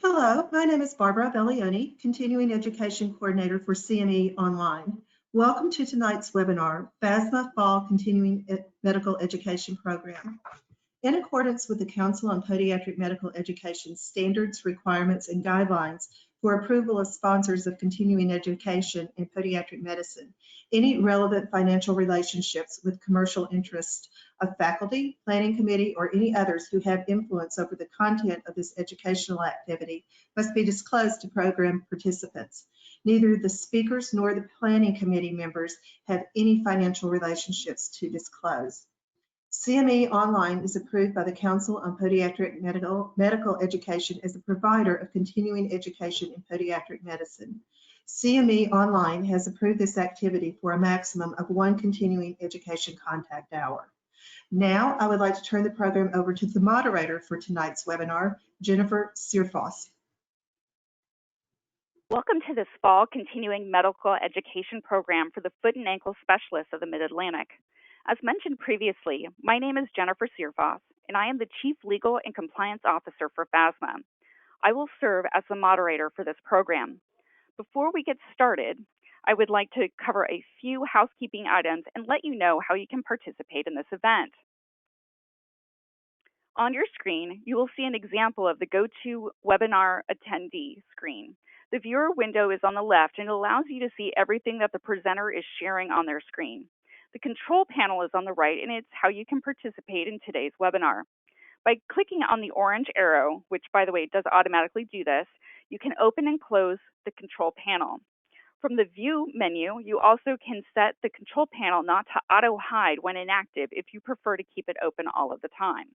Hello, my name is Barbara Bellioni, Continuing Education Coordinator for CME Online. Welcome to tonight's webinar, FASMA Fall Continuing Medical Education Program. In accordance with the Council on Podiatric Medical Education standards, requirements, and guidelines for approval of sponsors of continuing education in podiatric medicine, any relevant financial relationships with commercial interests of faculty, planning committee, or any others who have influence over the content of this educational activity must be disclosed to program participants. Neither the speakers nor the planning committee members have any financial relationships to disclose. CME Online is approved by the Council on Podiatric Medical Education as a provider of continuing education in podiatric medicine. CME Online has approved this activity for a maximum of 1 continuing education contact hour. Now, I would like to turn the program over to the moderator for tonight's webinar, Jennifer Searfoss. Welcome to this fall continuing medical education program for the foot and ankle specialists of the Mid-Atlantic. As mentioned previously, my name is Jennifer Searfoss, and I am the Chief Legal and Compliance Officer for FASMA. I will serve as the moderator for this program. Before we get started, I would like to cover a few housekeeping items and let you know how you can participate in this event. On your screen, you will see an example of the GoToWebinar attendee screen. The viewer window is on the left and it allows you to see everything that the presenter is sharing on their screen. The control panel is on the right, and it's how you can participate in today's webinar. By clicking on the orange arrow, which by the way does automatically do this, you can open and close the control panel. From the view menu, you also can set the control panel not to auto hide when inactive if you prefer to keep it open all of the time.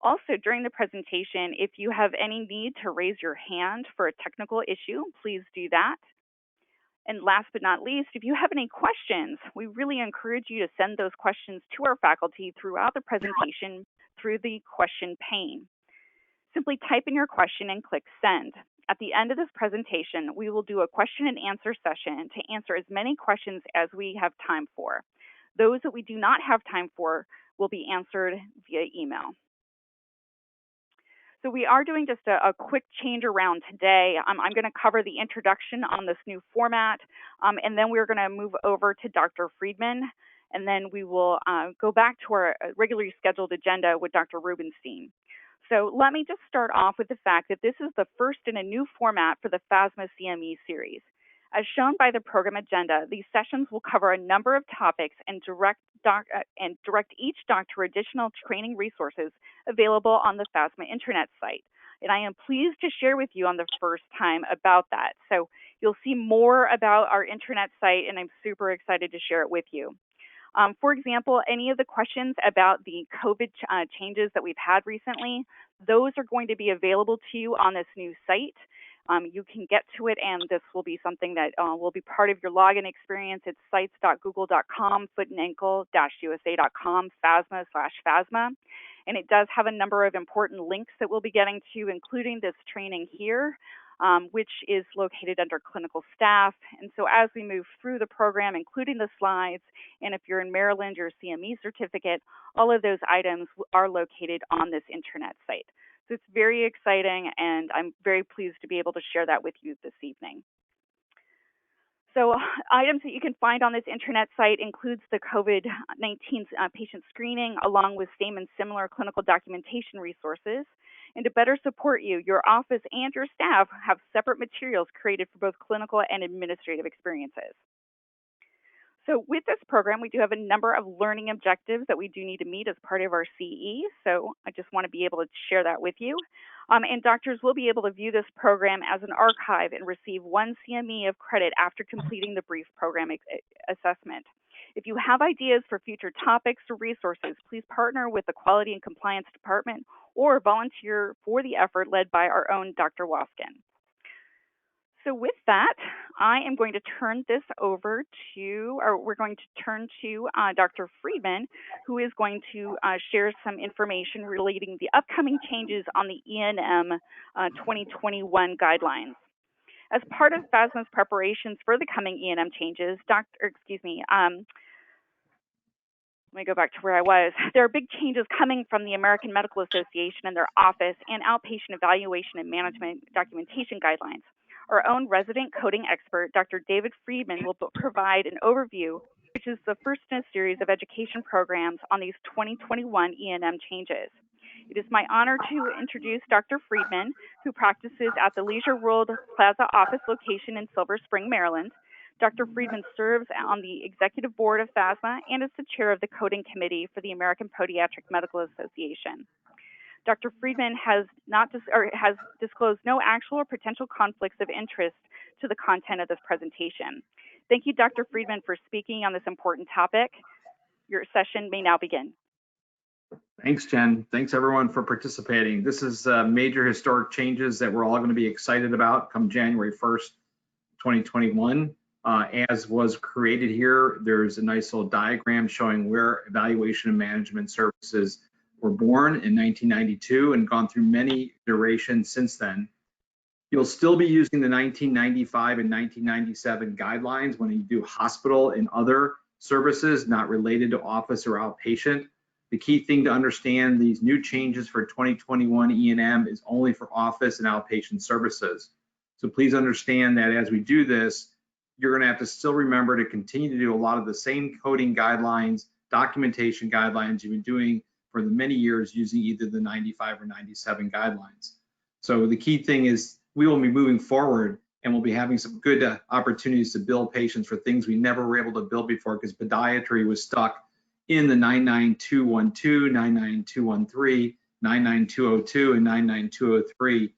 Also, during the presentation, if you have any need to raise your hand for a technical issue, please do that. And last but not least, if you have any questions, we really encourage you to send those questions to our faculty throughout the presentation through the question pane. Simply type in your question and click send. At the end of this presentation, we will do a question and answer session to answer as many questions as we have time for. Those that we do not have time for will be answered via email. So we are doing just a quick change around today. I'm going to cover the introduction on this new format, and then we're going to move over to Dr. Friedman, and then we will go back to our regularly scheduled agenda with Dr. Rubenstein. So let me just start off with the fact that this is the first in a new format for the FASMA CME series. As shown by the program agenda, these sessions will cover a number of topics and direct each doctor additional training resources available on the FASMA intranet site. And I am pleased to share with you on the first time about that. So you'll see more about our intranet site, and I'm super excited to share it with you. For example, any of the questions about the COVID changes that we've had recently, those are going to be available to you on this new site. You can get to it, and this will be something that will be part of your login experience. It's sites.google.com, footandankle-usa.com, FASMA/FASMA. And it does have a number of important links that we'll be getting to, including this training here, which is located under clinical staff. And so as we move through the program, including the slides, and if you're in Maryland, your CME certificate, all of those items are located on this intranet site. So it's very exciting, and I'm very pleased to be able to share that with you this evening. So items that you can find on this intranet site includes the COVID-19 patient screening, along with same and similar clinical documentation resources. And to better support you, your office and your staff have separate materials created for both clinical and administrative experiences. So with this program, we do have a number of learning objectives that we do need to meet as part of our CE. So I just want to be able to share that with you. And doctors will be able to view this program as an archive and receive 1 CME of credit after completing the brief program assessment. If you have ideas for future topics or resources, please partner with the Quality and Compliance Department or volunteer for the effort led by our own Dr. Waskin. So with that, I am going to turn this over to, or we're going to turn to Dr. Friedman, who is going to share some information relating the upcoming changes on the E&M 2021 guidelines. As part of FASMA's preparations for the coming E&M changes, Let me go back to where I was. There are big changes coming from the American Medical Association and their office and outpatient evaluation and management documentation guidelines. Our own resident coding expert, Dr. David Friedman, will provide an overview, which is the first in a series of education programs on these 2021 E&M changes. It is my honor to introduce Dr. Friedman, who practices at the Leisure World Plaza office location in Silver Spring, Maryland. Dr. Friedman serves on the executive board of FASMA and is the chair of the coding committee for the American Podiatric Medical Association. Dr. Friedman has disclosed no actual or potential conflicts of interest to the content of this presentation. Thank you, Dr. Friedman, for speaking on this important topic. Your session may now begin. Thanks, Jen. Thanks, everyone, for participating. This is major historic changes that we're all going to be excited about come January 1st, 2021. As was created here, there's a nice little diagram showing where evaluation and management services were born in 1992 and gone through many iterations since then. You'll still be using the 1995 and 1997 guidelines when you do hospital and other services not related to office or outpatient. The key thing to understand, these new changes for 2021 E&M is only for office and outpatient services. So please understand that as we do this, you're going to have to still remember to continue to do a lot of the same coding guidelines, documentation guidelines you've been doing for the many years using either the 95 or 97 guidelines. So the key thing is we will be moving forward and we'll be having some good opportunities to bill patients for things we never were able to bill before because podiatry was stuck in the 99212, 99213, 99202, and 99203.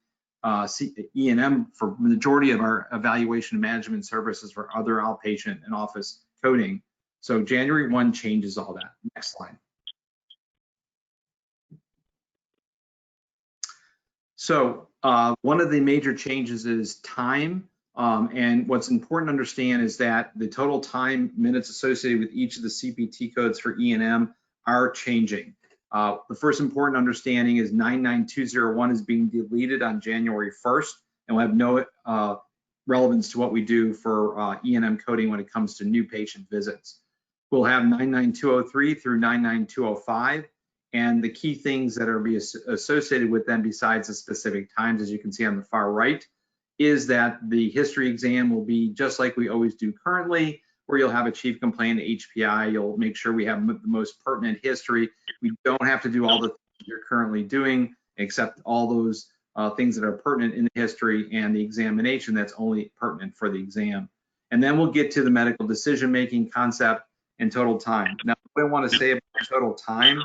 E&M for the majority of our evaluation and management services for other outpatient and office coding. So January 1 changes all that. Next slide. So one of the major changes is time. And what's important to understand is that the total time minutes associated with each of the CPT codes for E&M are changing. The first important understanding is 99201 is being deleted on January 1st and will have no relevance to what we do for E&M coding when it comes to new patient visits. We'll have 99203 through 99205, and the key things that are associated with them besides the specific times, as you can see on the far right, is that the history exam will be just like we always do currently, where you'll have a chief complaint HPI. You'll make sure we have the most pertinent history. We don't have to do all the things you're currently doing, except all those things that are pertinent in the history and the examination that's only pertinent for the exam. And then we'll get to the medical decision-making concept and total time. Now, what I want to say about total time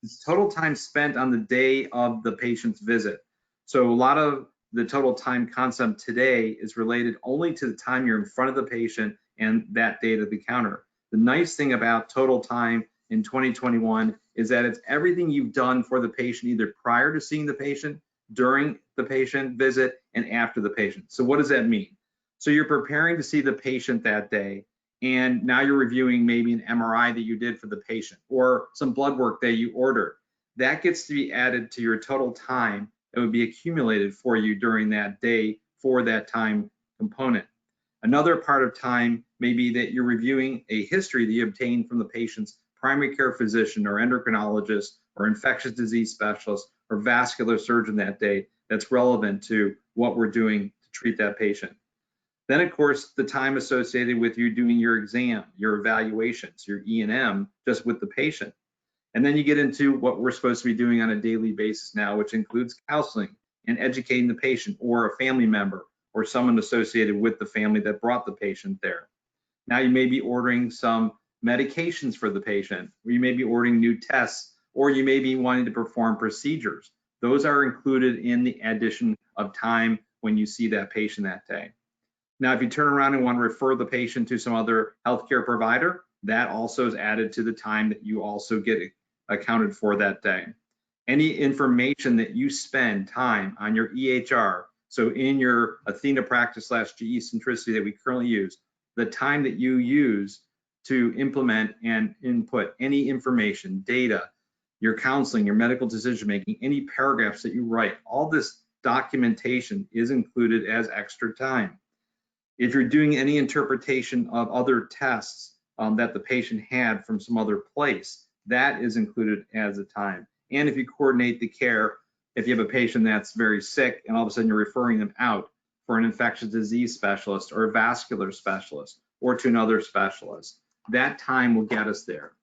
is total time spent on the day of the patient's visit. So a lot of the total time concept today is related only to the time you're in front of the patient and that date at the counter. The nice thing about total time in 2021 is that it's everything you've done for the patient, either prior to seeing the patient, during the patient visit, and after the patient. So what does that mean? So you're preparing to see the patient that day, and now you're reviewing maybe an MRI that you did for the patient or some blood work that you ordered. That gets to be added to your total time that would be accumulated for you during that day for that time component. Another part of time may be that you're reviewing a history that you obtained from the patient's primary care physician or endocrinologist or infectious disease specialist or vascular surgeon that day that's relevant to what we're doing to treat that patient. Then, of course, the time associated with you doing your exam, your evaluations, your E&M, just with the patient. And then you get into what we're supposed to be doing on a daily basis now, which includes counseling and educating the patient or a family member or someone associated with the family that brought the patient there. Now you may be ordering some medications for the patient, or you may be ordering new tests, or you may be wanting to perform procedures. Those are included in the addition of time when you see that patient that day. Now, if you turn around and want to refer the patient to some other healthcare provider, that also is added to the time that you also get accounted for that day. Any information that you spend time on your EHR, so in your Athena practice / GE centricity that we currently use, the time that you use to implement and input any information, data, your counseling, your medical decision making, any paragraphs that you write, all this documentation is included as extra time. If you're doing any interpretation of other tests that the patient had from some other place, that is included as a time. And if you coordinate the care, if you have a patient that's very sick and all of a sudden you're referring them out for an infectious disease specialist or a vascular specialist or to another specialist, that time will get us there.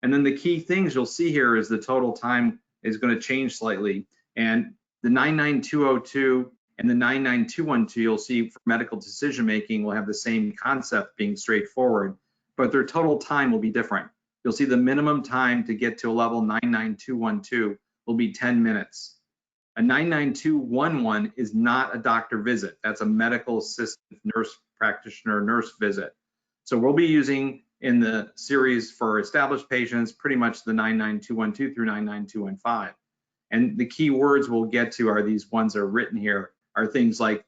And then the key things you'll see here is the total time is going to change slightly. And the 99202 and the 99212, you'll see for medical decision making will have the same concept being straightforward, but their total time will be different. You'll see the minimum time to get to a level 99212 will be 10 minutes. A 99211 is not a doctor visit. That's a medical assistant, nurse practitioner, nurse visit. So we'll be using in the series for established patients pretty much the 99212 through 99215. And the key words we'll get to are these ones that are written here, are things like,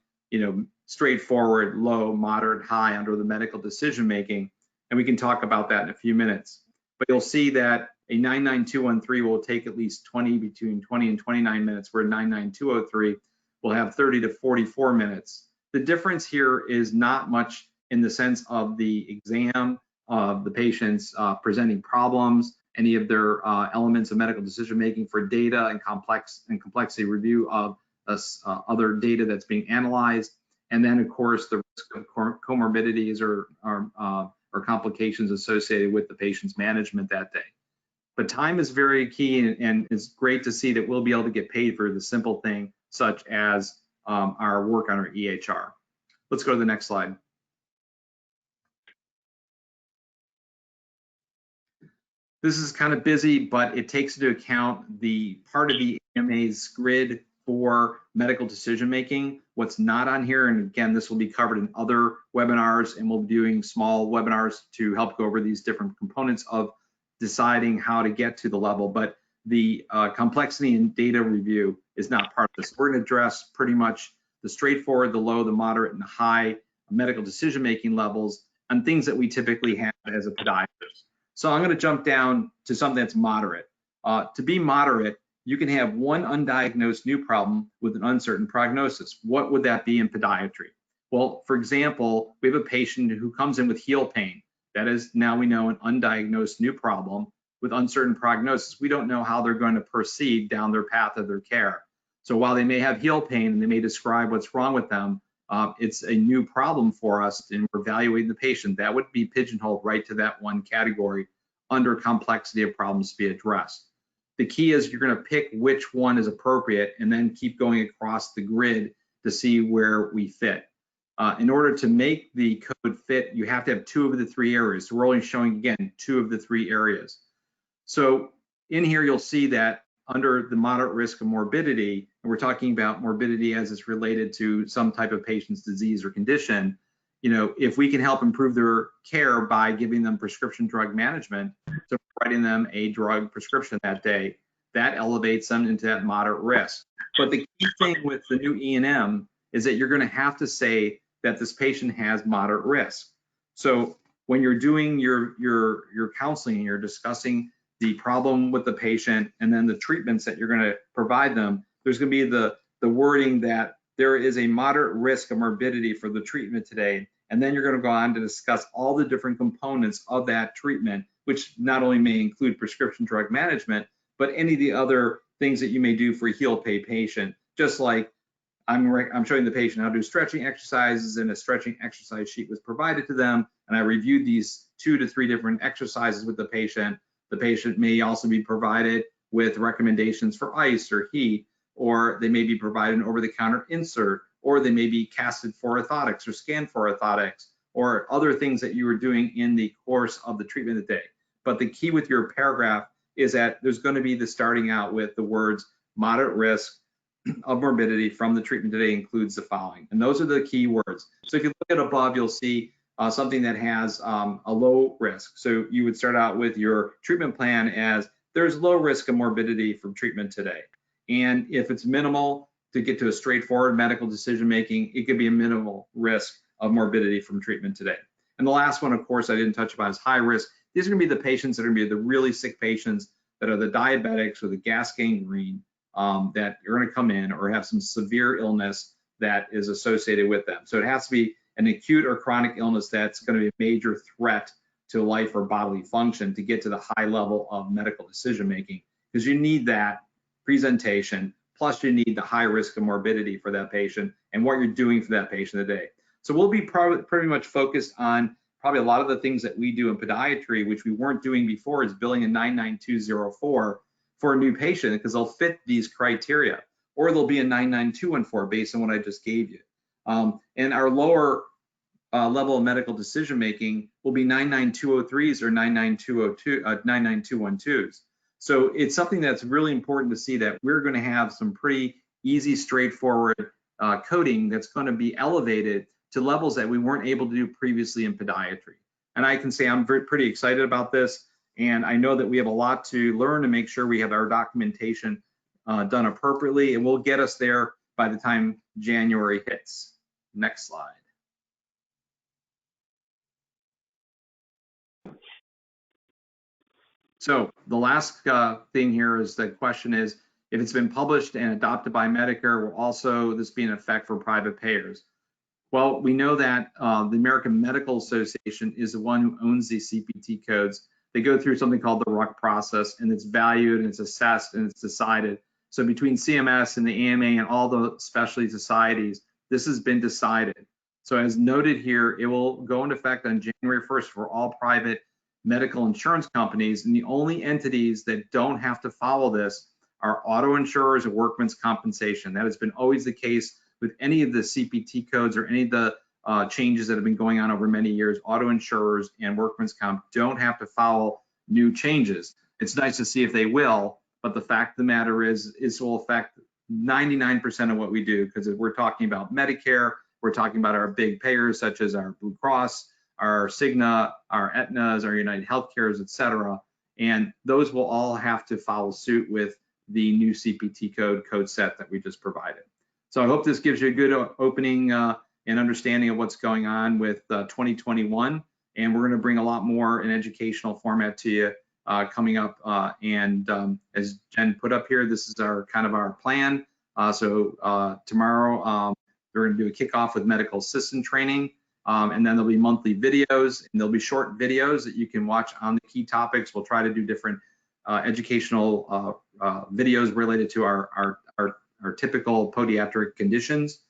straightforward, low, moderate, high under the medical decision making. And we can talk about that in a few minutes. But you'll see that a 99213 will take at least between 20 and 29 minutes, where 99203 will have 30 to 44 minutes. The difference here is not much in the sense of the exam, of the patients presenting problems, any of their elements of medical decision making for data and complexity review of other data that's being analyzed, and then of course the risk of comorbidities or complications associated with the patient's management that day. But time is very key, and it's great to see that we'll be able to get paid for the simple thing such as our work on our EHR. Let's go to the next slide. This is kind of busy, but it takes into account the part of the AMA's grid for medical decision making. What's not on here, and again, this will be covered in other webinars, and we'll be doing small webinars to help go over these different components of deciding how to get to the level, but the complexity and data review is not part of this. We're going to address pretty much the straightforward, the low, the moderate, and the high medical decision making levels and things that we typically have as a podiatrist. So I'm going to jump down to something that's moderate. To be moderate, you can have one undiagnosed new problem with an uncertain prognosis. What would that be in podiatry? Well, for example, we have a patient who comes in with heel pain. That is, now we know, an undiagnosed new problem with uncertain prognosis. We don't know how they're going to proceed down their path of their care. So while they may have heel pain and they may describe what's wrong with them, it's a new problem for us, and we're evaluating the patient. That would be pigeonholed right to that one category under complexity of problems to be addressed. The key is you're going to pick which one is appropriate and then keep going across the grid to see where we fit. In order to make the code fit, you have to have two of the three areas. So we're only showing, again, two of the three areas. So in here, you'll see that under the moderate risk of morbidity, and we're talking about morbidity as it's related to some type of patient's disease or condition, if we can help improve their care by giving them prescription drug management, so providing them a drug prescription that day, that elevates them into that moderate risk. But the key thing with the new E&M is that you're going to have to say that this patient has moderate risk. So when you're doing your counseling and you're discussing the problem with the patient and then the treatments that you're going to provide them, there's going to be the wording that there is a moderate risk of morbidity for the treatment today. And then you're going to go on to discuss all the different components of that treatment, which not only may include prescription drug management, but any of the other things that you may do for a heel pain patient. Just like I'm showing the patient how to do stretching exercises, and a stretching exercise sheet was provided to them, and I reviewed these 2 to 3 different exercises with the patient. The patient may also be provided with recommendations for ice or heat, or they may be provided an over-the-counter insert, or they may be casted for orthotics or scanned for orthotics, or other things that you were doing in the course of the treatment of the day. But the key with your paragraph is that there's going to be the starting out with the words moderate risk of morbidity from the treatment today includes the following. And those are the key words. So if you look at above, you'll see something that has a low risk. So you would start out with your treatment plan as there's low risk of morbidity from treatment today. And if it's minimal, to get to a straightforward medical decision making, it could be a minimal risk of morbidity from treatment today. And the last one, of course, I didn't touch upon is high risk. These are going to be the patients that are going to be the really sick patients that are the diabetics or the gas gangrene that are going to come in or have some severe illness that is associated with them. So it has to be an acute or chronic illness that's going to be a major threat to life or bodily function to get to the high level of medical decision making, because you need that presentation, plus you need the high risk of morbidity for that patient and what you're doing for that patient today. So we'll be pretty much focused on probably a lot of the things that we do in podiatry, which we weren't doing before, is billing a 99204 for a new patient, because they'll fit these criteria, or they'll be a 99214 based on what I just gave you. And our lower level of medical decision making will be 99203s or 99212s. So it's something that's really important to see, that we're going to have some pretty easy, straightforward coding that's going to be elevated to levels that we weren't able to do previously in podiatry. And I can say I'm pretty excited about this, and I know that we have a lot to learn to make sure we have our documentation done appropriately, and we'll get us there by the time January hits. Next slide. So the last thing here is, the question is, if it's been published and adopted by Medicare, will also this be in effect for private payers? Well, we know that the American Medical Association is the one who owns these CPT codes. They go through something called the RUC process, and it's valued and it's assessed and it's decided. So between CMS and the AMA and all the specialty societies, this has been decided. So as noted here, it will go into effect on January 1st for all private medical insurance companies, and the only entities that don't have to follow this are auto insurers and workman's compensation. That has been always the case with any of the CPT codes or any of the changes that have been going on over many years. Auto insurers and workman's comp don't have to follow new changes. It's nice to see if they will, but the fact of the matter is it will affect 99% of what we do, because if we're talking about Medicare, we're talking about our big payers such as our Blue Cross, our Cigna, our Aetnas, our United Healthcares, et cetera, and those will all have to follow suit with the new CPT code set that we just provided. So I hope this gives you a good opening and understanding of what's going on with 2021, and we're going to bring a lot more in educational format to you coming up. As Jen put up here, this is our kind of our plan. So tomorrow we're going to do a kickoff with medical assistant training. And then there'll be monthly videos, and there'll be short videos that you can watch on the key topics. We'll try to do different educational videos related to our typical podiatric conditions.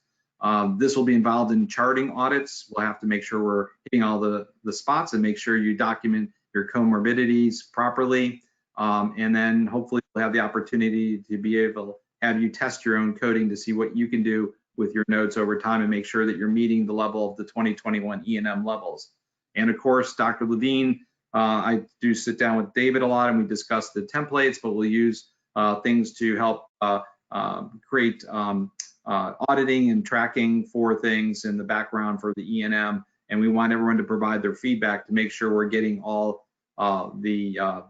This will be involved in charting audits. We'll have to make sure we're hitting all the spots and make sure you document your comorbidities properly. And then hopefully we'll have the opportunity to be able to have you test your own coding to see what you can do with your notes over time and make sure that you're meeting the level of the 2021 E&M levels. And of course, Dr. Levine, I do sit down with David a lot and we discuss the templates, but we'll use things to help create auditing and tracking for things in the background for the E&M. And we want everyone to provide their feedback to make sure we're getting all the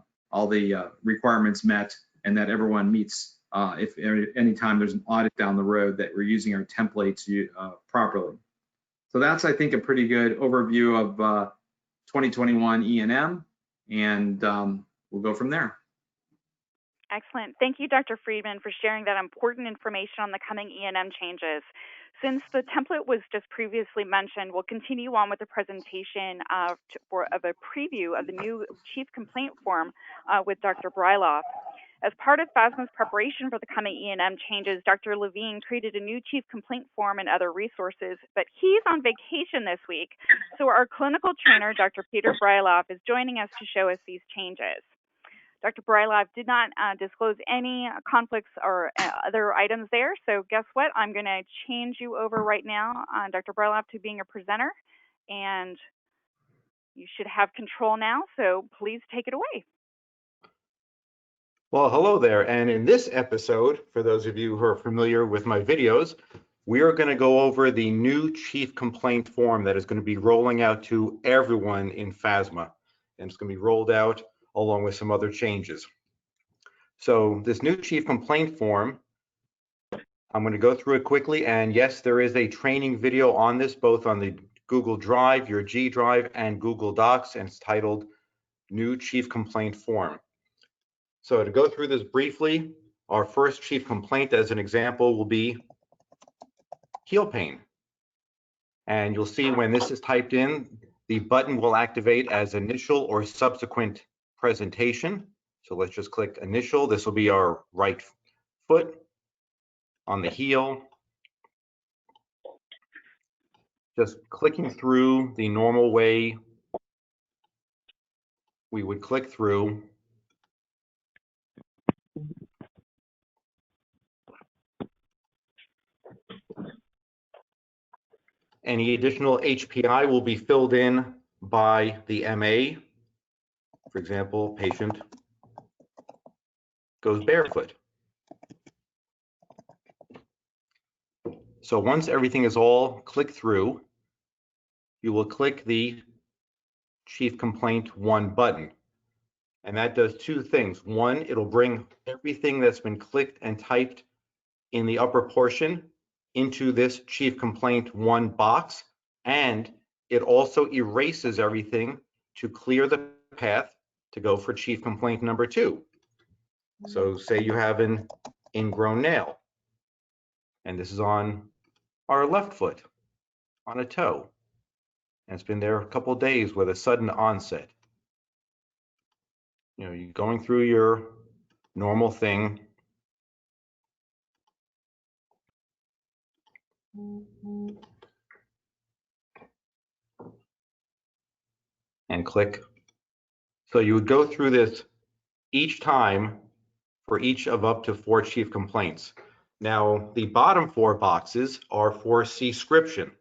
requirements met, and that everyone meets if anytime there's an audit down the road, that we're using our templates properly. So that's, I think, a pretty good overview of 2021 E&M, and we'll go from there. Excellent. Thank you, Dr. Friedman, for sharing that important information on the coming E&M changes. Since the template was just previously mentioned, we'll continue on with the presentation of a preview of the new Chief Complaint Form with Dr. Bryloff. As part of FASMA's preparation for the coming E&M changes, Dr. Levine created a new Chief Complaint Form and other resources, but he's on vacation this week. So our clinical trainer, Dr. Peter Bryloff, is joining us to show us these changes. Dr. Bryloff did not disclose any conflicts or other items there. So guess what? I'm going to change you over right now, Dr. Bryloff, to being a presenter. And you should have control now. So please take it away. Well, hello there. And in this episode, for those of you who are familiar with my videos, we are going to go over the new Chief Complaint Form that is going to be rolling out to everyone in FASMA. And it's going to be rolled out along with some other changes. So this new Chief Complaint Form, I'm going to go through it quickly. And yes, there is a training video on this, both on the Google Drive, your G Drive, and Google Docs, and it's titled New Chief Complaint Form. So to go through this briefly, our first chief complaint as an example will be heel pain. And you'll see when this is typed in, The button will activate as initial or subsequent presentation. So let's just click initial. This will be our right foot on the heel. Just clicking through the normal way we would click through. Any additional HPI will be filled in by the MA. For example, patient goes barefoot. So once everything is all clicked through, you will click the Chief Complaint 1 button. And that does two things. One, it'll bring everything that's been clicked and typed in the upper portion into this Chief Complaint 1 box. And it also erases everything to clear the path to go for Chief Complaint number 2. So say you have an ingrown nail, and this is on our left foot, on a toe, and it's been there a couple of days with a sudden onset. You know, you're going through your normal thing. And click. So you would go through this each time for each of up to 4 chief complaints. Now, the bottom 4 boxes are for C-scription.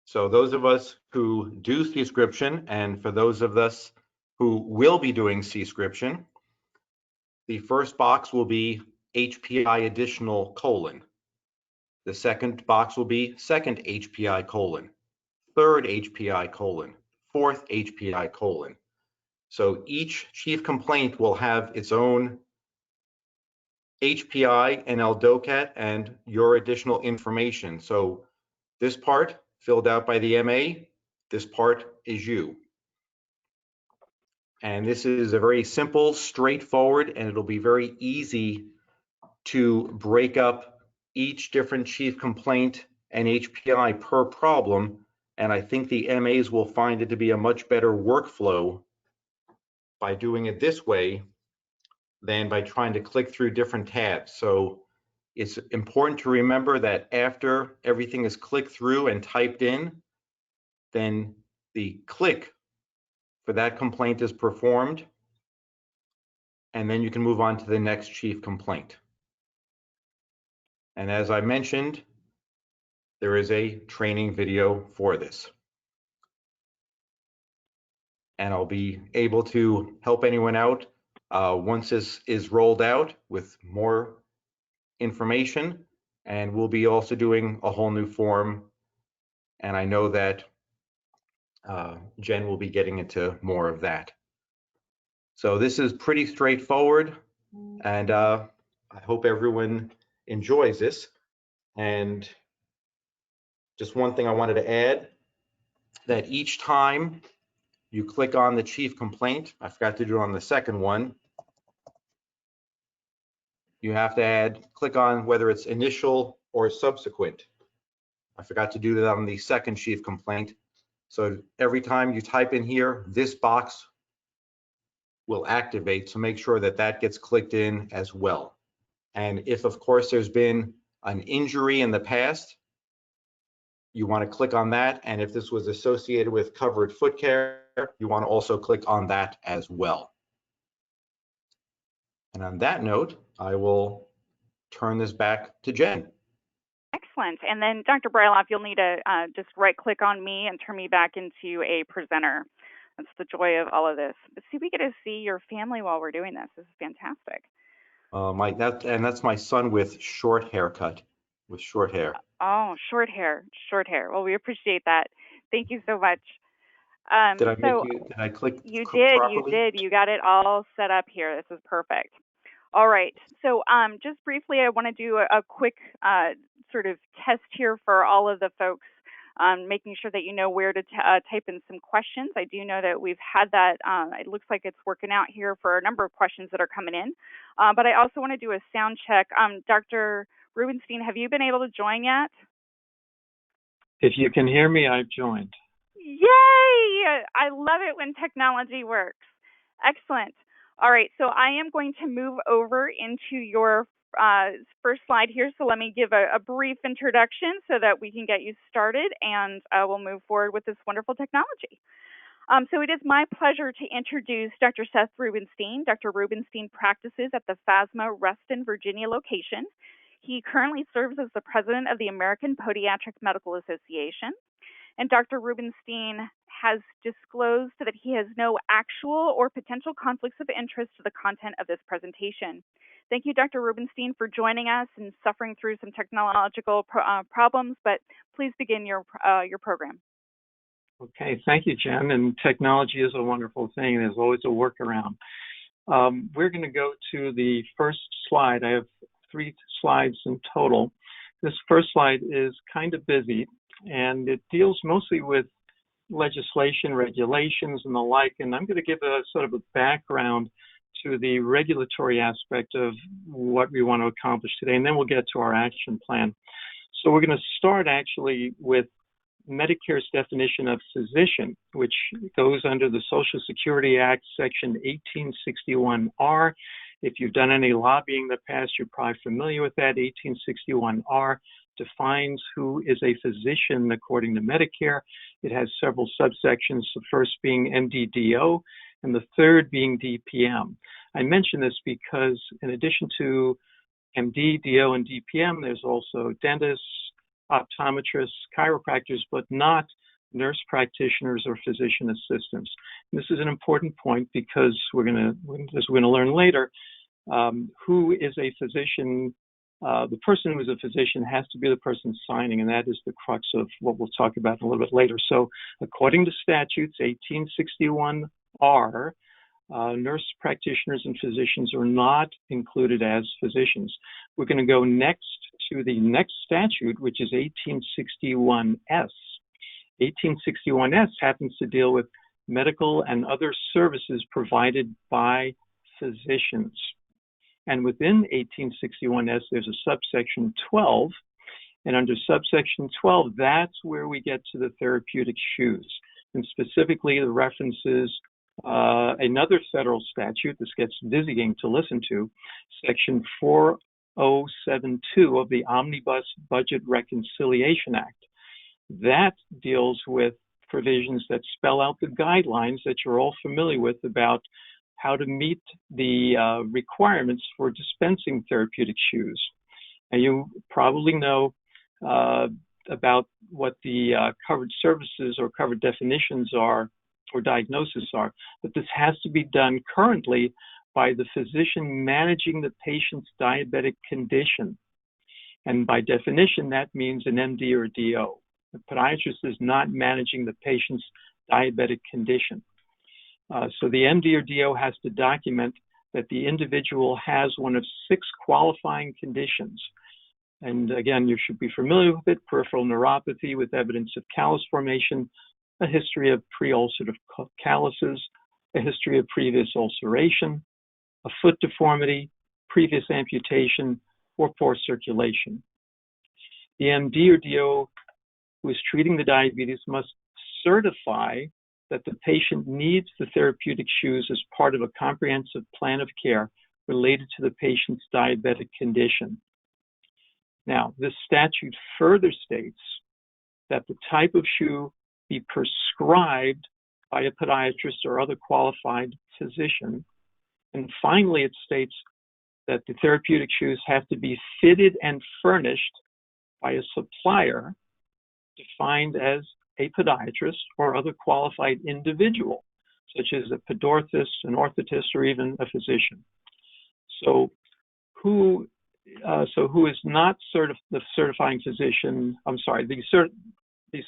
So those of us who do C-scription, and for those of us who will be doing C-scription, the first box will be HPI additional colon. The second box will be second HPI colon, third HPI colon, fourth HPI colon. So each chief complaint will have its own HPI and LDOCAT and your additional information. So this part filled out by the MA, this part is you. And this is a very simple, straightforward, and it'll be very easy to break up each different chief complaint and HPI per problem. And I think the MAs will find it to be a much better workflow by doing it this way than by trying to click through different tabs. So it's important to remember that after everything is clicked through and typed in, then the click for that complaint is performed, and then you can move on to the next chief complaint. And as I mentioned, there is a training video for this. And I'll be able to help anyone out once this is rolled out with more information. And we'll be also doing a whole new form. And I know that Jen will be getting into more of that. So this is pretty straightforward, and I hope everyone enjoys this. And just one thing I wanted to add, that each time you click on the chief complaint, I forgot to do it on the second one, you have to click on whether it's initial or subsequent. I forgot to do that on the second chief complaint. So every time you type in here, this box will activate, so make sure that that gets clicked in as well. And if, of course, there's been an injury in the past, you want to click on that. And if this was associated with covered foot care, you want to also click on that as well. And on that note, I will turn this back to Jen. Excellent. And then Dr. Bryloff, you'll need to just right click on me and turn me back into a presenter. That's the joy of all of this. But see, we get to see your family while we're doing this. This is fantastic. That's my son with short haircut, with short hair. Oh, short hair. Well, we appreciate that. Thank you so much. Did I click? You properly? did. You got it all set up here. This is perfect. All right. So just briefly, I want to do a quick sort of test here for all of the folks, making sure that you know where to type in some questions. I do know that we've had that. It looks like it's working out here for a number of questions that are coming in. But I also want to do a sound check. Dr. Rubenstein, have you been able to join yet? If you can hear me, I've joined. Yay! I love it when technology works. Excellent. All right, so I am going to move over into your first slide here. So let me give a brief introduction so that we can get you started, and we'll move forward with this wonderful technology. So it is my pleasure to introduce Dr. Seth Rubenstein. Dr. Rubenstein practices at the FASMA Reston, Virginia location. He currently serves as the president of the American Podiatric Medical Association. And Dr. Rubenstein has disclosed that he has no actual or potential conflicts of interest to the content of this presentation. Thank you, Dr. Rubenstein, for joining us and suffering through some technological problems, but please begin your program. Okay, thank you, Jen. And technology is a wonderful thing. There's always a workaround. We're going to go to the first slide. I have 3 slides in total. This first slide is kind of busy, and it deals mostly with legislation, regulations, and the like. And I'm going to give a sort of a background to the regulatory aspect of what we want to accomplish today, and then we'll get to our action plan. So we're going to start actually with Medicare's definition of physician, which goes under the Social Security Act, Section 1861R. If you've done any lobbying in the past, you're probably familiar with that. 1861R defines who is a physician according to Medicare. It has several subsections, the first being MD-DO and the third being DPM. I mention this because in addition to MD, DO, and DPM, there's also dentists, optometrists, chiropractors, but not nurse practitioners or physician assistants. And this is an important point because as we're going to learn later, who is a physician. The person who is a physician has to be the person signing, and that is the crux of what we'll talk about a little bit later. So according to statutes 1861R, nurse practitioners and physicians are not included as physicians. We're going to go next to the next statute, which is 1861S. 1861S happens to deal with medical and other services provided by physicians. And within 1861S, there's a subsection 12. And under subsection 12, that's where we get to the therapeutic shoes. And specifically, the references another federal statute. This gets dizzying to listen to, Section 4072 of the Omnibus Budget Reconciliation Act. That deals with provisions that spell out the guidelines that you're all familiar with about how to meet the requirements for dispensing therapeutic shoes. And you probably know about what the covered services or covered definitions are or diagnosis are, but this has to be done currently by the physician managing the patient's diabetic condition. And by definition, that means an MD or DO. The podiatrist is not managing the patient's diabetic condition. So the MD or DO has to document that the individual has one of 6 qualifying conditions. And again, you should be familiar with it: peripheral neuropathy with evidence of callus formation, a history of pre-ulcerative calluses, a history of previous ulceration, a foot deformity, previous amputation, or poor circulation. The MD or DO who is treating the diabetes must certify that the patient needs the therapeutic shoes as part of a comprehensive plan of care related to the patient's diabetic condition. Now, this statute further states that the type of shoe be prescribed by a podiatrist or other qualified physician. And finally, it states that the therapeutic shoes have to be fitted and furnished by a supplier defined as a podiatrist or other qualified individual, such as a podorthist, an orthotist, or even a physician. So who is not the certifying physician? I'm sorry, the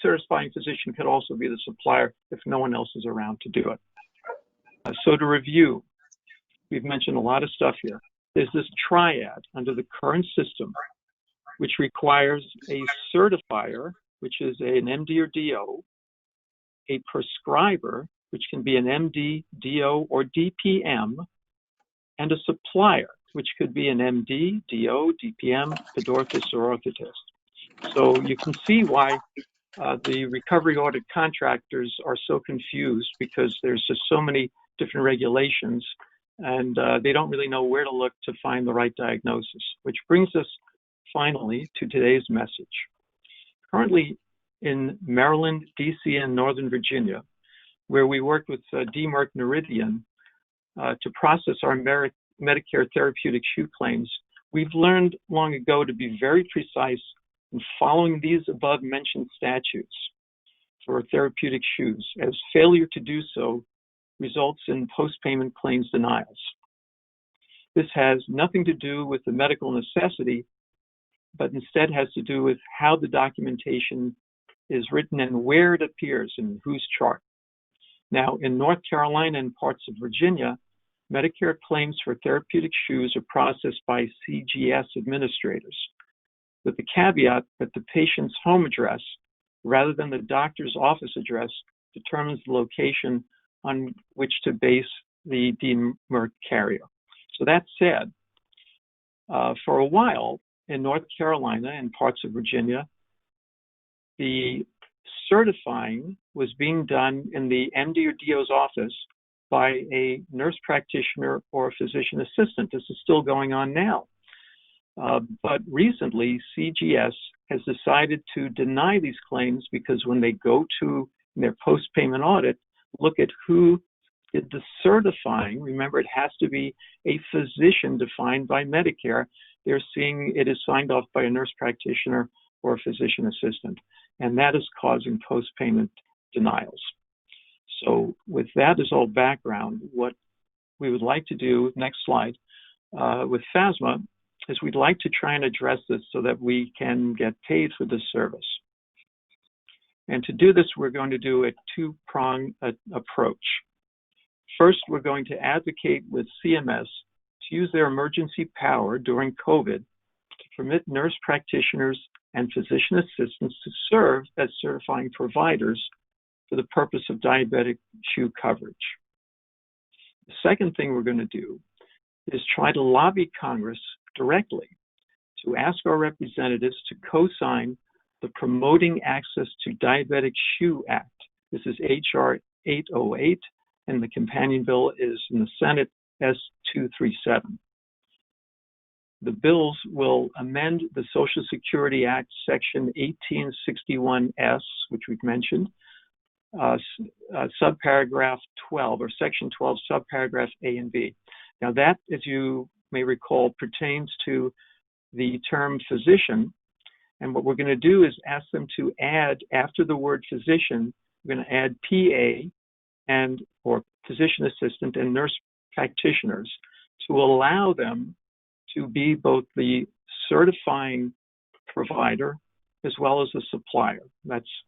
certifying physician could also be the supplier if no one else is around to do it. So to review, we've mentioned a lot of stuff here. There's this triad under the current system, which requires a certifier, which is an MD or DO, a prescriber, which can be an MD, DO, or DPM, and a supplier, which could be an MD, DO, DPM, podorthist, or orthotist. So you can see why the recovery audit contractors are so confused because there's just so many different regulations, and they don't really know where to look to find the right diagnosis, which brings us finally to today's message. Currently in Maryland, DC, and Northern Virginia, where we worked with DMARC Noridian to process our Medicare therapeutic shoe claims, we've learned long ago to be very precise in following these above mentioned statutes for therapeutic shoes, as failure to do so results in post-payment claims denials. This has nothing to do with the medical necessity, but instead has to do with how the documentation is written and where it appears in whose chart. Now, in North Carolina and parts of Virginia, Medicare claims for therapeutic shoes are processed by CGS administrators, with the caveat that the patient's home address, rather than the doctor's office address, determines the location on which to base the DMARC carrier. So that said, for a while in North Carolina and parts of Virginia, the certifying was being done in the MD or DO's office by a nurse practitioner or a physician assistant. This is still going on now. But recently, CGS has decided to deny these claims because when they go to their post-payment audit, look at who did the certifying. Remember, it has to be a physician defined by Medicare. They're seeing it is signed off by a nurse practitioner or a physician assistant, and that is causing post-payment denials. So with that as all background, what we would like to do, next slide, with FASMA, is we'd like to try and address this so that we can get paid for this service. And to do this, we're going to do a two-pronged approach. First, we're going to advocate with CMS to use their emergency power during COVID to permit nurse practitioners and physician assistants to serve as certifying providers for the purpose of diabetic shoe coverage. The second thing we're going to do is try to lobby Congress directly to ask our representatives to co-sign the Promoting Access to Diabetic Shoe Act. This is H.R. 808, and the companion bill is in the Senate S237. The bills will amend the Social Security Act, Section 1861S, which we've mentioned, subparagraph 12, or Section 12, subparagraph A and B. Now that, as you may recall, pertains to the term physician. And what we're going to do is ask them to add, after the word physician, we're going to add PA and or physician assistant and nurse practitioners to allow them to be both the certifying provider as well as a supplier.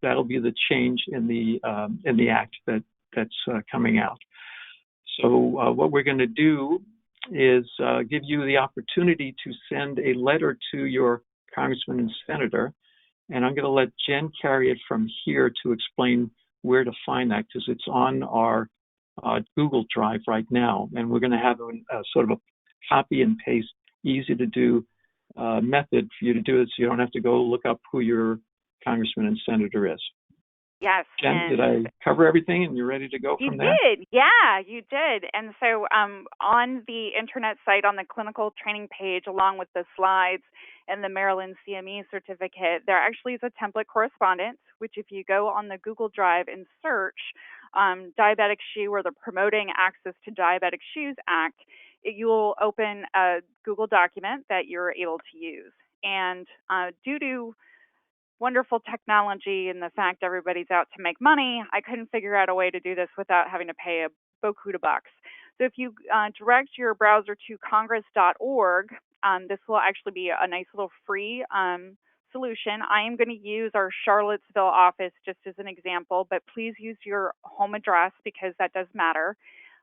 That'll be the change in the act that's coming out. So what we're going to do is give you the opportunity to send a letter to your congressman and senator, and I'm going to let Jen carry it from here to explain where to find that, because it's on our Google Drive right now, and we're going to have a sort of a copy and paste, easy to do method for you to do it, so you don't have to go look up who your congressman and senator is. Yes. Jen, did I cover everything and you're ready to go from there? You did, yeah, you did. And so on the internet site, on the clinical training page, along with the slides and the Maryland CME certificate, there actually is a template correspondence, which if you go on the Google Drive and search diabetic shoe or the Promoting Access to Diabetic Shoes Act, you'll open a Google document that you're able to use. And due to wonderful technology and the fact everybody's out to make money, I couldn't figure out a way to do this without having to pay a beaucoup de bucks. So if you direct your browser to congress.org, this will actually be a nice little free solution. I am going to use our Charlottesville office just as an example, but please use your home address because that does matter.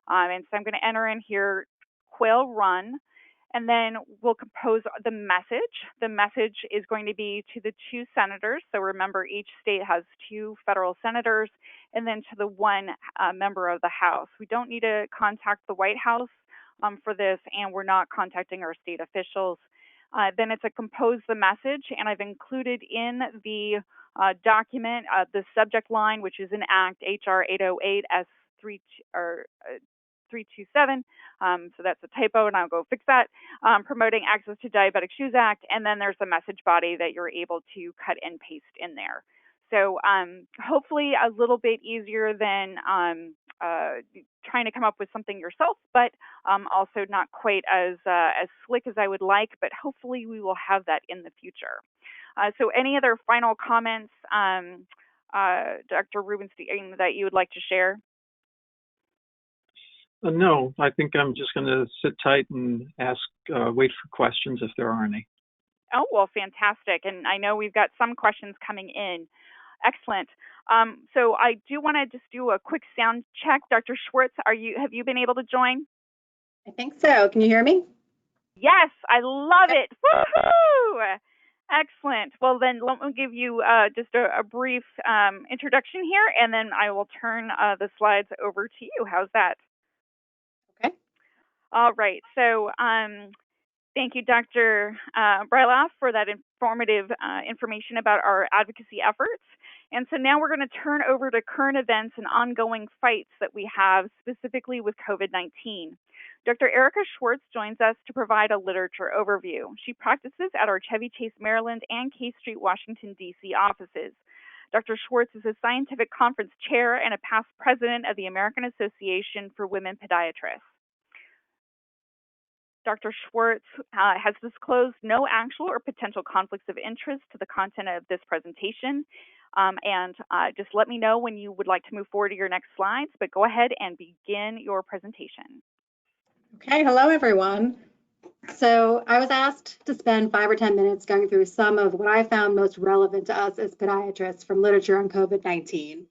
And so I'm going to enter in here Quail Run, and then we'll compose the message. The message is going to be to the two senators. So remember, each state has 2 federal senators, and then to the 1 member of the House. We don't need to contact the White House for this, and we're not contacting our state officials. Then it's a compose the message, and I've included in the document the subject line, which is an Act HR 808 S3 or 327. So that's a typo, and I'll go fix that. Promoting Access to Diabetic Shoes Act, and then there's a message body that you're able to cut and paste in there. So hopefully a little bit easier than trying to come up with something yourself, but also not quite as slick as I would like, but hopefully we will have that in the future. So any other final comments, Dr. Rubenstein, that you would like to share? No, I think I'm just going to sit tight and wait for questions if there are any. Oh, well, fantastic. And I know we've got some questions coming in. Excellent. So I do want to just do a quick sound check. Dr. Schwartz, have you been able to join? I think so. Can you hear me? Yes, I love it. Woohoo! Excellent. Well, then let me give you just a brief introduction here, and then I will turn the slides over to you. How's that? Okay. All right. So thank you, Dr. Bryloff, for that informative information about our advocacy efforts. And so now we're going to turn over to current events and ongoing fights that we have specifically with COVID-19. Dr. Erica Schwartz joins us to provide a literature overview. She practices at our Chevy Chase, Maryland and K Street, Washington, D.C. offices. Dr. Schwartz is a scientific conference chair and a past president of the American Association for Women Podiatrists. Dr. Schwartz has disclosed no actual or potential conflicts of interest to the content of this presentation. And just let me know when you would like to move forward to your next slides, but go ahead and begin your presentation. Okay, hello everyone. So I was asked to spend 5 or 10 minutes going through some of what I found most relevant to us as podiatrists from literature on COVID-19.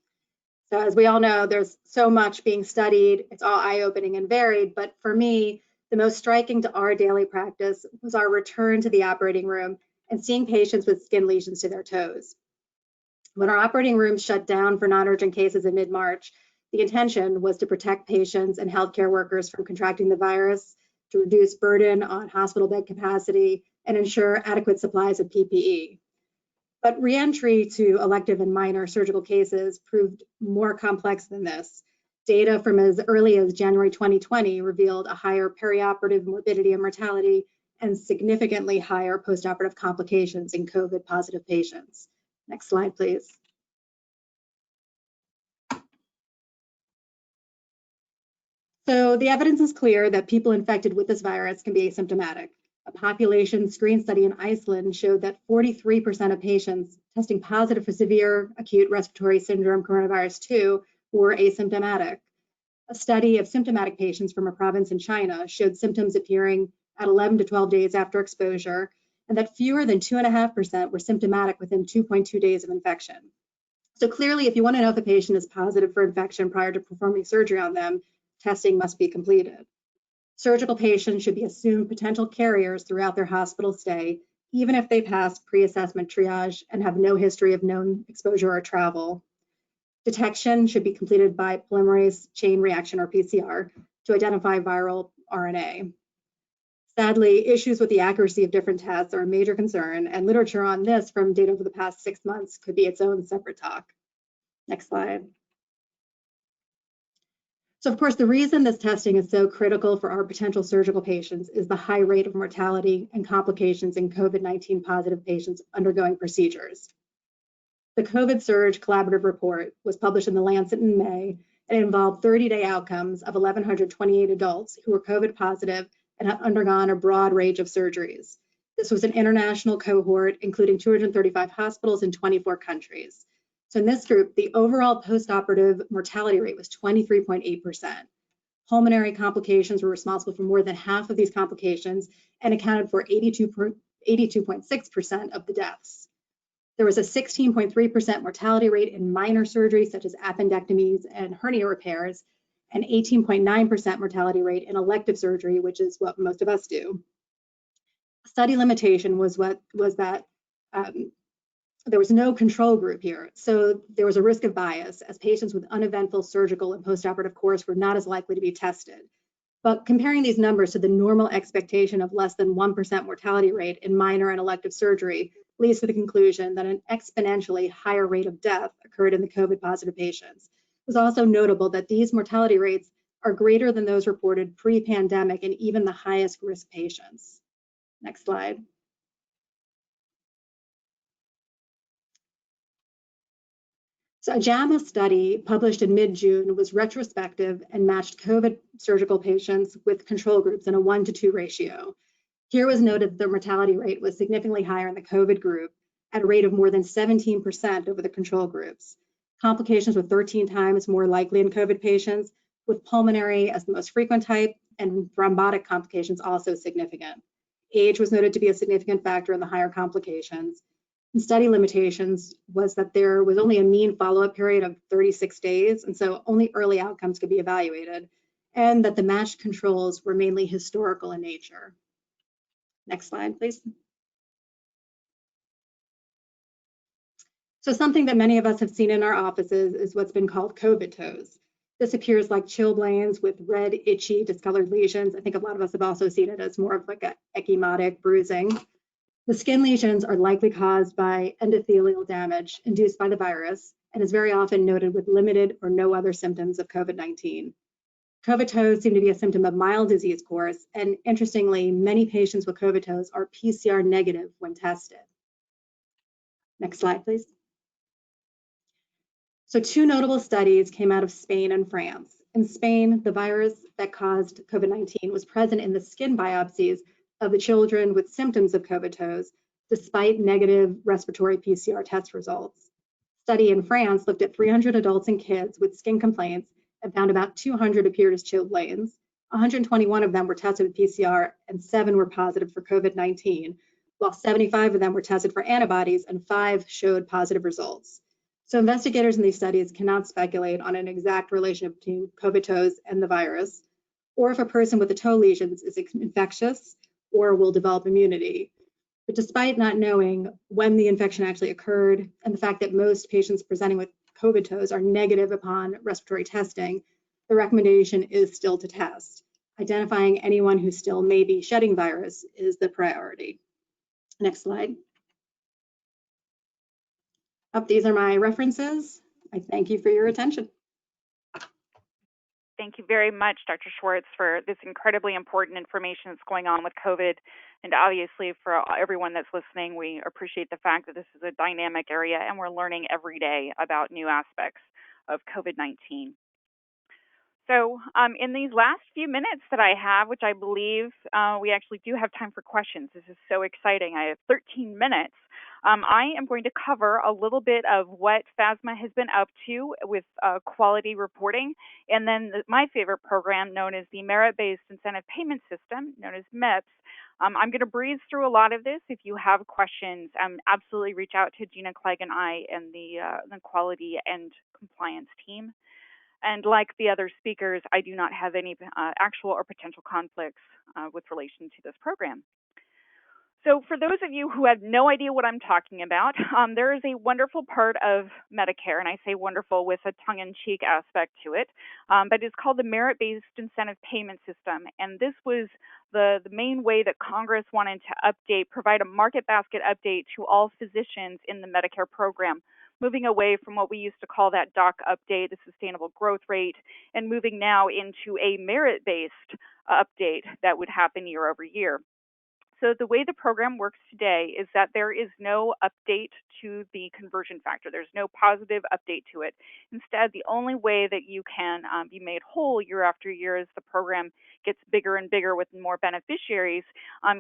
So as we all know, there's so much being studied. It's all eye-opening and varied, but for me, the most striking to our daily practice was our return to the operating room and seeing patients with skin lesions to their toes. When our operating room shut down for non-urgent cases in mid-March, the intention was to protect patients and healthcare workers from contracting the virus, to reduce burden on hospital bed capacity, and ensure adequate supplies of PPE. But re-entry to elective and minor surgical cases proved more complex than this. Data from as early as January 2020 revealed a higher perioperative morbidity and mortality and significantly higher postoperative complications in COVID-positive patients. Next slide, please. So the evidence is clear that people infected with this virus can be asymptomatic. A population screen study in Iceland showed that 43% of patients testing positive for severe acute respiratory syndrome coronavirus 2 were asymptomatic. A study of symptomatic patients from a province in China showed symptoms appearing at 11 to 12 days after exposure, and that fewer than 2.5% were symptomatic within 2.2 days of infection. So clearly, if you want to know if a patient is positive for infection prior to performing surgery on them, testing must be completed. Surgical patients should be assumed potential carriers throughout their hospital stay, even if they pass pre-assessment triage and have no history of known exposure or travel. Detection should be completed by polymerase chain reaction, or PCR, to identify viral RNA. Sadly, issues with the accuracy of different tests are a major concern, and literature on this from data over the past 6 months could be its own separate talk. Next slide. So of course, the reason this testing is so critical for our potential surgical patients is the high rate of mortality and complications in COVID-19 positive patients undergoing procedures. The COVID Surge Collaborative Report was published in The Lancet in May and involved 30-day outcomes of 1,128 adults who were COVID positive and had undergone a broad range of surgeries. This was an international cohort, including 235 hospitals in 24 countries. So in this group, the overall postoperative mortality rate was 23.8%. Pulmonary complications were responsible for more than half of these complications and accounted for 82.6% of the deaths. There was a 16.3% mortality rate in minor surgeries such as appendectomies and hernia repairs, and 18.9% mortality rate in elective surgery, which is what most of us do. Study limitation was that there was no control group here, so there was a risk of bias, as patients with uneventful surgical and postoperative course were not as likely to be tested. But comparing these numbers to the normal expectation of less than 1% mortality rate in minor and elective surgery leads to the conclusion that an exponentially higher rate of death occurred in the COVID-positive patients. It was also notable that these mortality rates are greater than those reported pre-pandemic in even the highest risk patients. Next slide. So a JAMA study published in mid-June was retrospective and matched COVID surgical patients with control groups in a 1-to-2 ratio. Here was noted that the mortality rate was significantly higher in the COVID group at a rate of more than 17% over the control groups. Complications were 13 times more likely in COVID patients, with pulmonary as the most frequent type and thrombotic complications also significant. Age was noted to be a significant factor in the higher complications. And study limitations was that there was only a mean follow-up period of 36 days, and so only early outcomes could be evaluated, and that the matched controls were mainly historical in nature. Next slide, please. So something that many of us have seen in our offices is what's been called COVID toes. This appears like chilblains with red, itchy, discolored lesions. I think a lot of us have also seen it as more of like an ecchymotic bruising. The skin lesions are likely caused by endothelial damage induced by the virus and is very often noted with limited or no other symptoms of COVID-19. COVID toes seem to be a symptom of mild disease course, and interestingly, many patients with COVID toes are PCR negative when tested. Next slide, please. So 2 notable studies came out of Spain and France. In Spain, the virus that caused COVID-19 was present in the skin biopsies of the children with symptoms of COVID toes, despite negative respiratory PCR test results. Study in France looked at 300 adults and kids with skin complaints and found about 200 appeared as chilblains. 121 of them were tested with PCR and 7 were positive for COVID-19, while 75 of them were tested for antibodies and 5 showed positive results. So investigators in these studies cannot speculate on an exact relationship between COVID toes and the virus, or if a person with the toe lesions is infectious or will develop immunity. But despite not knowing when the infection actually occurred and the fact that most patients presenting with COVID toes are negative upon respiratory testing, the recommendation is still to test. Identifying anyone who still may be shedding virus is the priority. Next slide. These are my references. I thank you for your attention. Thank you very much, Dr. Schwartz, for this incredibly important information that's going on with COVID. And obviously, for everyone that's listening, we appreciate the fact that this is a dynamic area and we're learning every day about new aspects of COVID-19. So in these last few minutes that I have, which I believe we actually do have time for questions. This is so exciting. I have 13 minutes. I am going to cover a little bit of what FASMA has been up to with quality reporting, and then my favorite program known as the Merit-Based Incentive Payment System, known as MEPS. I'm going to breeze through a lot of this. If you have questions, absolutely reach out to Gina Clegg and I and the quality and compliance team. And like the other speakers, I do not have any actual or potential conflicts with relation to this program. So for those of you who have no idea what I'm talking about, there is a wonderful part of Medicare, and I say wonderful with a tongue-in-cheek aspect to it, but it's called the Merit-Based Incentive Payment System. And this was the main way that Congress wanted to provide a market basket update to all physicians in the Medicare program, moving away from what we used to call that DOC update, the sustainable growth rate, and moving now into a merit-based update that would happen year over year. So the way the program works today is that there is no update to the conversion factor. There's no positive update to it. Instead, the only way that you can be made whole year after year as the program gets bigger and bigger with more beneficiaries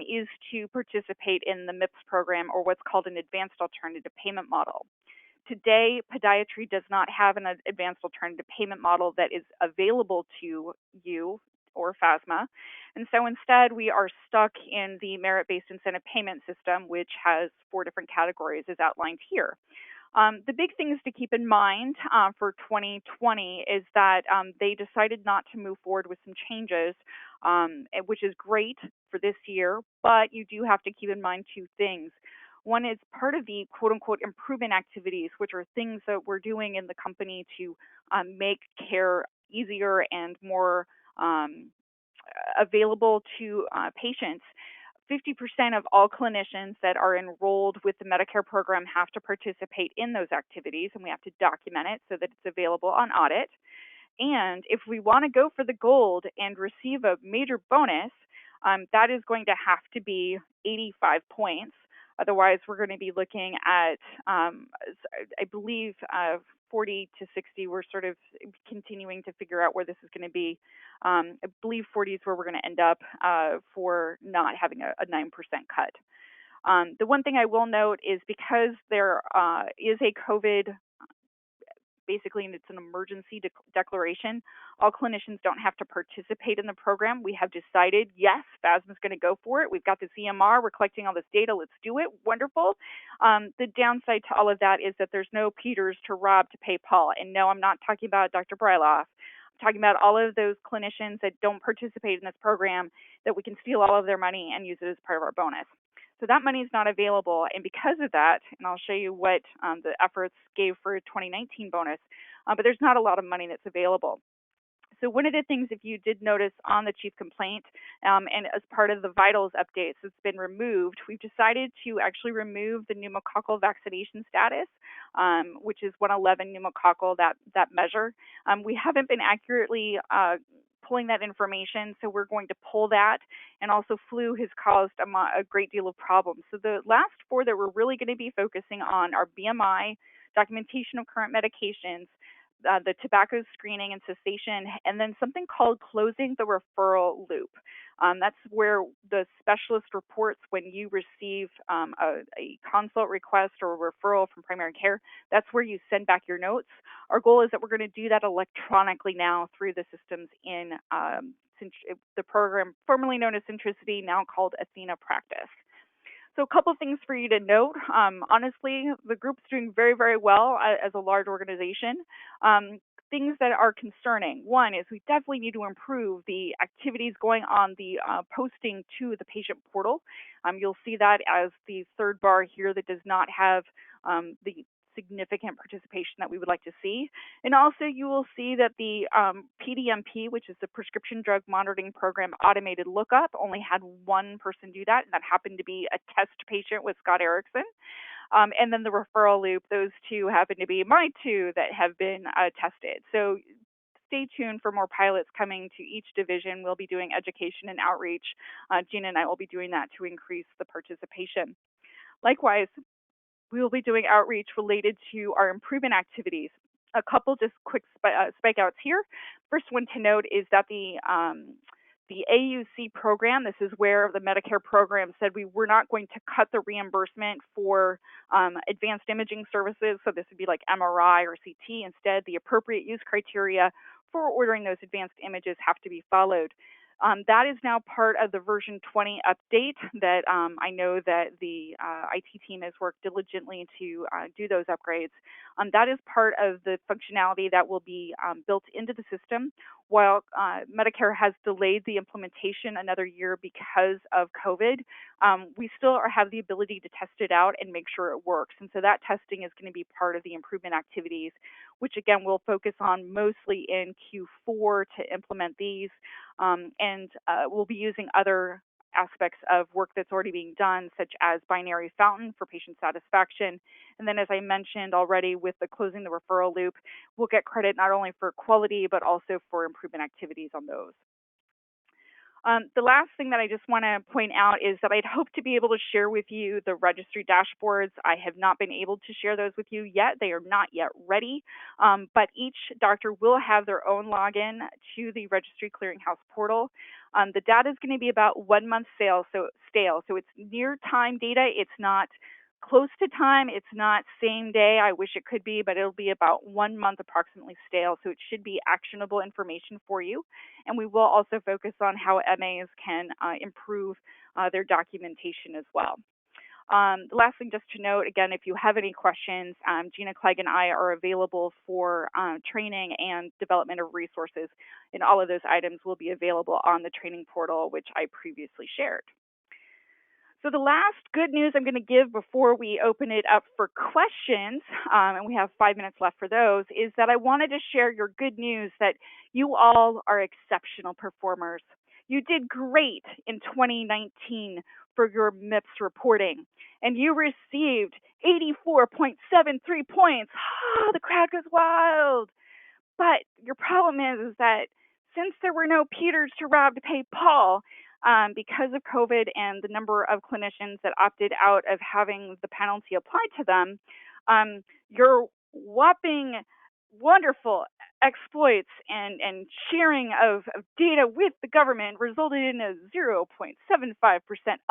is to participate in the MIPS program, or what's called an advanced alternative payment model. Today, podiatry does not have an advanced alternative payment model that is available to you or FASMA. And so instead, we are stuck in the merit-based incentive payment system, which has 4 different categories as outlined here. The big things to keep in mind for 2020 is that they decided not to move forward with some changes, which is great for this year, but you do have to keep in mind 2 things. One is part of the quote-unquote improvement activities, which are things that we're doing in the company to make care easier and more available to patients. 50% of all clinicians that are enrolled with the Medicare program have to participate in those activities, and we have to document it so that it's available on audit. And if we want to go for the gold and receive a major bonus, that is going to have to be 85 points. Otherwise, we're going to be looking at, I believe, 40 to 60. We're sort of continuing to figure out where this is going to be. I believe 40 is where we're going to end up for not having a 9% cut. The one thing I will note is because there is a COVID, basically, and it's an emergency declaration, all clinicians don't have to participate in the program. We have decided, yes, FASMA is going to go for it. We've got this EMR. We're collecting all this data. Let's do it. Wonderful. The downside to all of that is that there's no Peters to rob to pay Paul. And no, I'm not talking about Dr. Bryloff. I'm talking about all of those clinicians that don't participate in this program, that we can steal all of their money and use it as part of our bonus. So that money is not available, and because of that, and I'll show you what the efforts gave for a 2019 bonus, but there's not a lot of money that's available. So one of the things, if you did notice on the chief complaint, and as part of the vitals updates that's been removed, we've decided to actually remove the pneumococcal vaccination status, which is 111 pneumococcal, that measure. We haven't been accurately pulling that information, so we're going to pull that. And also flu has caused a great deal of problems. So the last four that we're really going to be focusing on are BMI, documentation of current medications, the tobacco screening and cessation, and then something called closing the referral loop. That's where the specialist reports when you receive a consult request or a referral from primary care. That's where you send back your notes. Our goal is that we're going to do that electronically now through the systems in the program formerly known as Centricity, now called Athena Practice. So a couple things for you to note. Honestly, the group's doing very, very well as a large organization. Things that are concerning. One is we definitely need to improve the activities going on the posting to the patient portal. You'll see that as the third bar here that does not have the significant participation that we would like to see. And also you will see that the PDMP, which is the Prescription Drug Monitoring Program automated lookup, only had one person do that, and that happened to be a test patient with Scott Erickson. And then the referral loop, those two happen to be my two that have been tested. So stay tuned for more pilots coming to each division. We'll be doing education and outreach. Gina and I will be doing that to increase the participation. Likewise, we will be doing outreach related to our improvement activities. A couple just quick spike outs here. First one to note is that the AUC program, this is where the Medicare program said we were not going to cut the reimbursement for advanced imaging services. So this would be like MRI or CT. Instead, the appropriate use criteria for ordering those advanced images have to be followed. That is now part of the version 20 update that I know that the IT team has worked diligently to do those upgrades. That is part of the functionality that will be built into the system. While Medicare has delayed the implementation another year because of COVID, we still have the ability to test it out and make sure it works. And so that testing is going to be part of the improvement activities, which again, we'll focus on mostly in Q4 to implement these. And we'll be using other aspects of work that's already being done, such as binary fountain for patient satisfaction. And then, as I mentioned already, with the closing the referral loop, we'll get credit not only for quality, but also for improvement activities on those. The last thing that I just want to point out is that I'd hope to be able to share with you the registry dashboards. I have not been able to share those with you yet. They are not yet ready, but each doctor will have their own login to the registry clearinghouse portal. The data is going to be about 1 month stale, so it's near time data. It's not close to time. It's not same day. I wish it could be, but it'll be about 1 month approximately stale. So it should be actionable information for you. And we will also focus on how MAs can improve their documentation as well. The last thing just to note, again, if you have any questions, Gina Clegg and I are available for training and development of resources, and all of those items will be available on the training portal, which I previously shared. So the last good news I'm going to give before we open it up for questions, and we have 5 minutes left for those, is that I wanted to share your good news that you all are exceptional performers. You did great in 2019 for your MIPS reporting, and you received 84.73 points. Ah, the crowd goes wild. But your problem is that since there were no Peters to rob to pay Paul, because of COVID and the number of clinicians that opted out of having the penalty applied to them, your whopping wonderful exploits and sharing of data with the government resulted in a 0.75%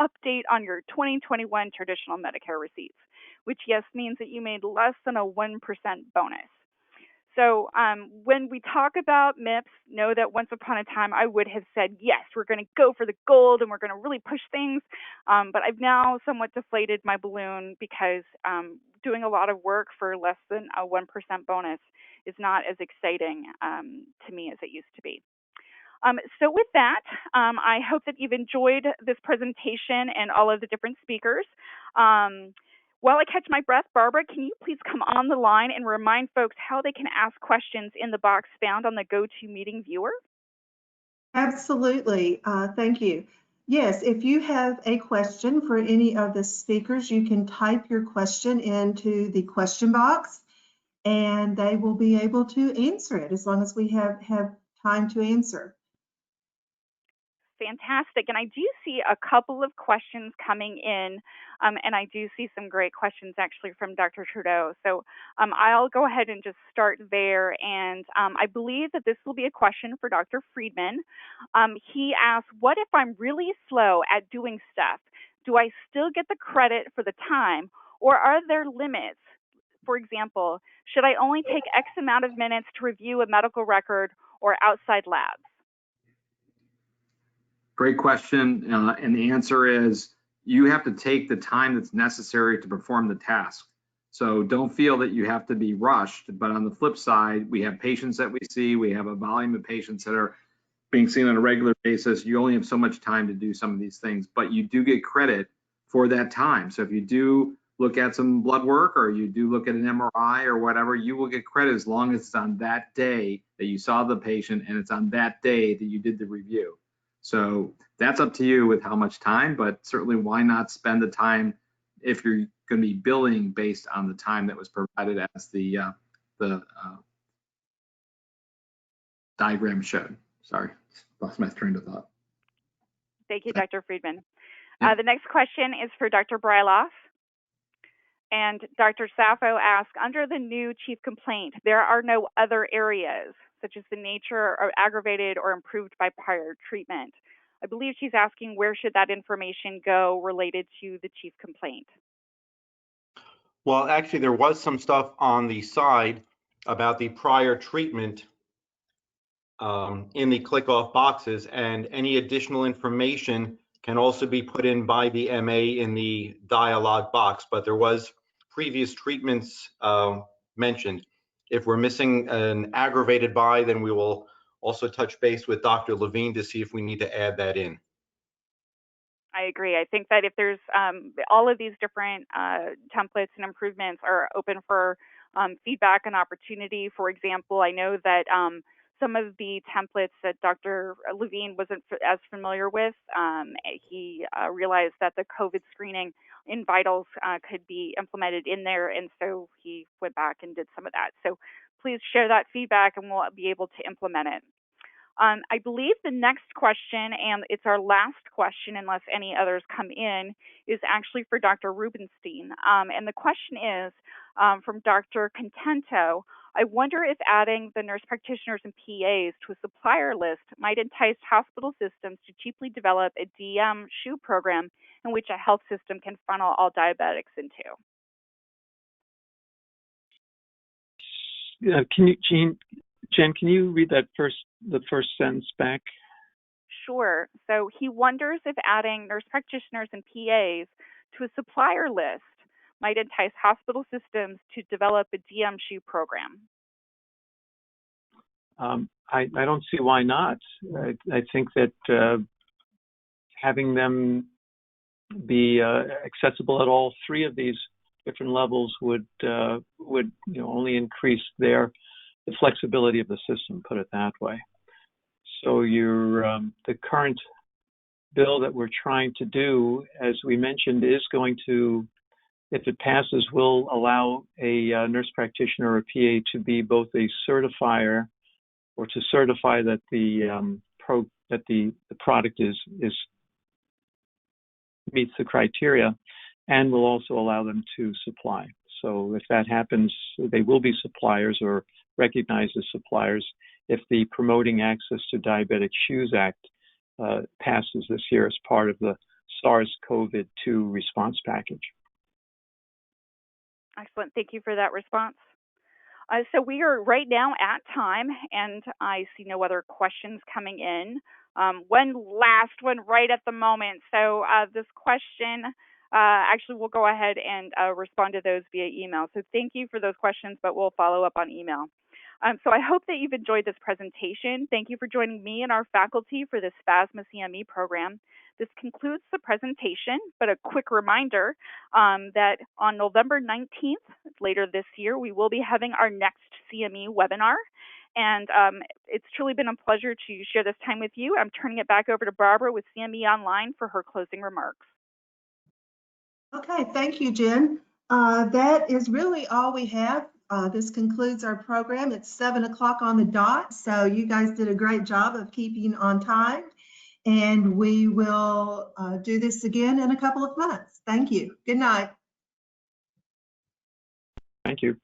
update on your 2021 traditional Medicare receipts, which, yes, means that you made less than a 1% bonus. So when we talk about MIPS, know that once upon a time I would have said, yes, we're going to go for the gold and we're going to really push things. But I've now somewhat deflated my balloon because doing a lot of work for less than a 1% bonus is not as exciting to me as it used to be. So with that, I hope that you've enjoyed this presentation and all of the different speakers. While I catch my breath, Barbara, can you please come on the line and remind folks how they can ask questions in the box found on the GoToMeeting viewer? Absolutely. Thank you. Yes, if you have a question for any of the speakers, you can type your question into the question box and they will be able to answer it as long as we have time to answer. Fantastic. And I do see a couple of questions coming in, and I do see some great questions actually from Dr. Trudeau. So I'll go ahead and just start there. And I believe that this will be a question for Dr. Friedman. He asked, what if I'm really slow at doing stuff? Do I still get the credit for the time, or are there limits? For example, should I only take X amount of minutes to review a medical record or outside labs? Great question. And the answer is you have to take the time that's necessary to perform the task. So don't feel that you have to be rushed. But on the flip side, we have patients that we see. We have a volume of patients that are being seen on a regular basis. You only have so much time to do some of these things, but you do get credit for that time. So if you do look at some blood work or you do look at an MRI or whatever, you will get credit as long as it's on that day that you saw the patient and it's on that day that you did the review. So that's up to you with how much time, but certainly why not spend the time if you're going to be billing based on the time that was provided as the diagram showed. Sorry, lost my train of thought. Thank you, Dr. Friedman. The next question is for Dr. Bryloff. And Dr. Sappho asked, under the new chief complaint, there are no other areas, such as the nature of aggravated or improved by prior treatment. I believe she's asking where should that information go related to the chief complaint? Well, actually, there was some stuff on the side about the prior treatment in the click-off boxes, and any additional information can also be put in by the MA in the dialog box, but there was previous treatments mentioned. If we're missing an aggravated by, then we will also touch base with Dr. Levine to see if we need to add that in. I agree. I think that if there's all of these different templates and improvements are open for feedback and opportunity. For example, I know that some of the templates that Dr. Levine wasn't as familiar with, he realized that the COVID screening in vitals could be implemented in there, and so he went back and did some of that. So please share that feedback and we'll be able to implement it. I believe the next question, and it's our last question unless any others come in, is actually for Dr. Rubenstein. And the question is from Dr. Contento. I wonder if adding the nurse practitioners and PAs to a supplier list might entice hospital systems to cheaply develop a DM shoe program in which a health system can funnel all diabetics into. Can you, Jen, can you read that the first sentence back? Sure. So he wonders if adding nurse practitioners and PAs to a supplier list might entice hospital systems to develop a DM shoe program. I don't see why not. I think that having them be accessible at all three of these different levels would only increase the flexibility of the system, put it that way. So the current bill that we're trying to do, as we mentioned, is going to, if it passes, will allow a nurse practitioner or a PA to be both a certifier, or to certify that the product meets the criteria, and will also allow them to supply. So if that happens, they will be suppliers or recognized as suppliers if the Promoting Access to Diabetic Shoes Act passes this year as part of the SARS-CoV-2 response package. Excellent. Thank you for that response. So we are right now at time, and I see no other questions coming in. One last one right at the moment. So this question, actually, we'll go ahead and respond to those via email. So thank you for those questions, but we'll follow up on email. So I hope that you've enjoyed this presentation. Thank you for joining me and our faculty for this FASMA CME program. This concludes the presentation, but a quick reminder that on November 19th, later this year, we will be having our next CME webinar. And it's truly been a pleasure to share this time with you. I'm turning it back over to Barbara with CME Online for her closing remarks. Okay, thank you, Jen. That is really all we have. This concludes our program. It's 7 o'clock on the dot, so you guys did a great job of keeping on time. And we will do this again in a couple of months. Thank you. Good night. Thank you.